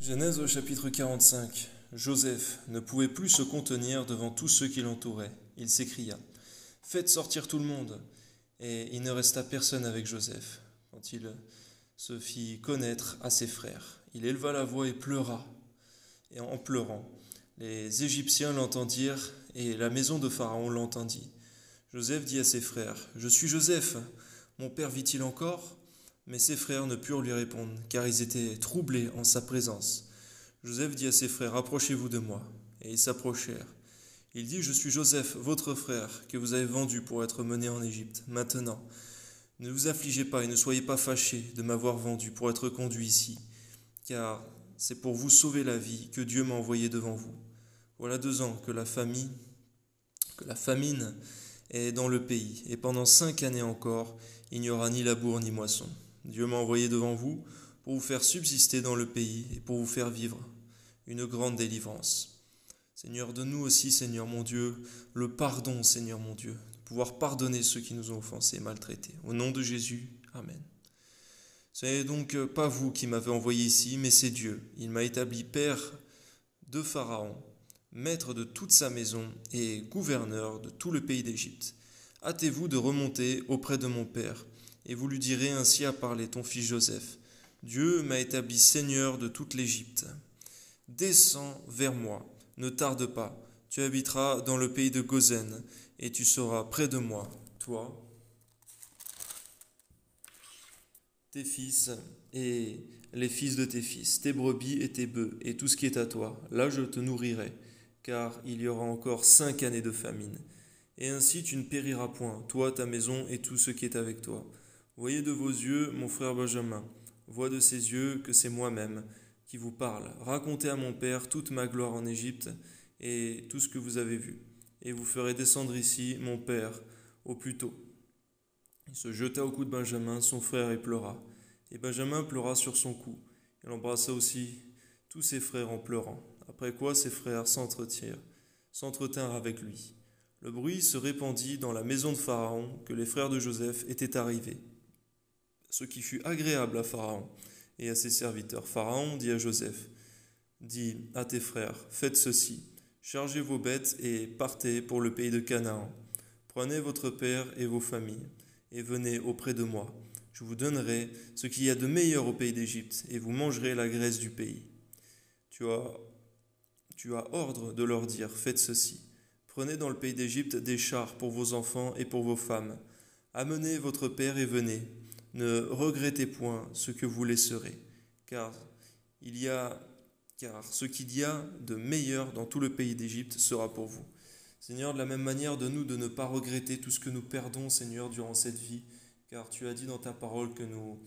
Genèse au chapitre 45. Joseph ne pouvait plus se contenir devant tous ceux qui l'entouraient. Il s'écria: Faites sortir tout le monde. Et il ne resta personne avec Joseph. Quand il se fit connaître à ses frères, il éleva la voix et pleura. Et en pleurant, les Égyptiens l'entendirent et la maison de Pharaon l'entendit. Joseph dit à ses frères: Je suis Joseph, mon père vit-il encore? Mais ses frères ne purent lui répondre, car ils étaient troublés en sa présence. Joseph dit à ses frères: Approchez-vous de moi. Et ils s'approchèrent. Il dit: Je suis Joseph, votre frère, que vous avez vendu pour être mené en Égypte. Maintenant, ne vous affligez pas et ne soyez pas fâchés de m'avoir vendu pour être conduit ici, car c'est pour vous sauver la vie que Dieu m'a envoyé devant vous. Voilà 2 ans que la famine est dans le pays, et pendant 5 années encore, il n'y aura ni labour ni moisson. Dieu m'a envoyé devant vous pour vous faire subsister dans le pays et pour vous faire vivre une grande délivrance. Seigneur, donne-nous aussi, Seigneur mon Dieu, le pardon, Seigneur mon Dieu, de pouvoir pardonner ceux qui nous ont offensés et maltraités. Au nom de Jésus, Amen. Ce n'est donc pas vous qui m'avez envoyé ici, mais c'est Dieu. Il m'a établi père de Pharaon, maître de toute sa maison et gouverneur de tout le pays d'Égypte. Hâtez-vous de remonter auprès de mon père, et vous lui direz: ainsi a parlé ton fils Joseph. Dieu m'a établi seigneur de toute l'Égypte. Descends vers moi, ne tarde pas, tu habiteras dans le pays de Goshen, et tu seras près de moi, toi, tes fils et les fils de tes fils, tes brebis et tes bœufs, et tout ce qui est à toi. Là je te nourrirai, car il y aura encore 5 années de famine. Et ainsi tu ne périras point, toi, ta maison et tout ce qui est avec toi. Voyez de vos yeux mon frère Benjamin, vois de ses yeux que c'est moi-même qui vous parle. Racontez à mon père toute ma gloire en Égypte et tout ce que vous avez vu. Et vous ferez descendre ici mon père au plus tôt. Il se jeta au cou de Benjamin, son frère, et pleura. Et Benjamin pleura sur son cou. Il embrassa aussi tous ses frères en pleurant. Après quoi ses frères s'entretinrent avec lui. Le bruit se répandit dans la maison de Pharaon que les frères de Joseph étaient arrivés, ce qui fut agréable à Pharaon et à ses serviteurs. Pharaon dit à Joseph: Dis à tes frères, faites ceci, chargez vos bêtes et partez pour le pays de Canaan. Prenez votre père et vos familles, et venez auprès de moi. Je vous donnerai ce qu'il y a de meilleur au pays d'Égypte, et vous mangerez la graisse du pays. Tu as ordre de leur dire: faites ceci. Prenez dans le pays d'Égypte des chars pour vos enfants et pour vos femmes. Amenez votre père et venez. Ne regrettez point ce que vous laisserez, car ce qu'il y a de meilleur dans tout le pays d'Égypte sera pour vous. Seigneur, de la même manière, donne-nous de ne pas regretter tout ce que nous perdons, Seigneur, durant cette vie, car tu as dit dans ta parole que nous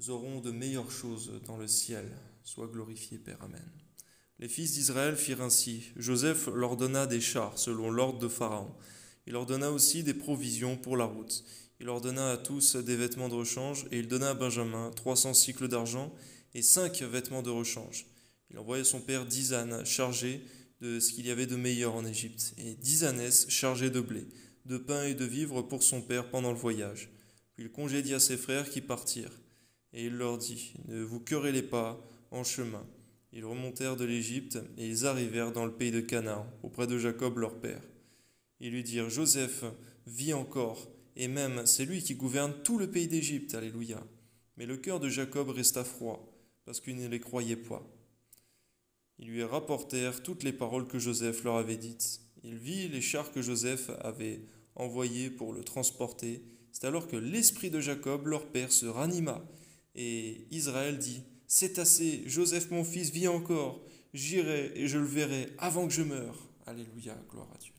aurons de meilleures choses dans le ciel. Sois glorifié, Père. Amen. Les fils d'Israël firent ainsi. Joseph leur donna des chars selon l'ordre de Pharaon. Il leur donna aussi des provisions pour la route. Il leur donna à tous des vêtements de rechange, et il donna à Benjamin 300 cycles d'argent et 5 vêtements de rechange. Il envoya son père 10 ânes chargés de ce qu'il y avait de meilleur en Égypte, et 10 ânesses chargées de blé, de pain et de vivres pour son père pendant le voyage. Puis il congédia ses frères qui partirent, et il leur dit: Ne vous querellez pas en chemin. Ils remontèrent de l'Égypte, et ils arrivèrent dans le pays de Canaan, auprès de Jacob leur père. Ils lui dirent: Joseph vit encore, et même c'est lui qui gouverne tout le pays d'Égypte. Alléluia. Mais le cœur de Jacob resta froid, parce qu'il ne les croyait pas. Ils lui rapportèrent toutes les paroles que Joseph leur avait dites. Il vit les chars que Joseph avait envoyés pour le transporter. C'est alors que l'esprit de Jacob, leur père, se ranima. Et Israël dit: C'est assez, Joseph mon fils vit encore. J'irai et je le verrai avant que je meure. Alléluia, gloire à Dieu.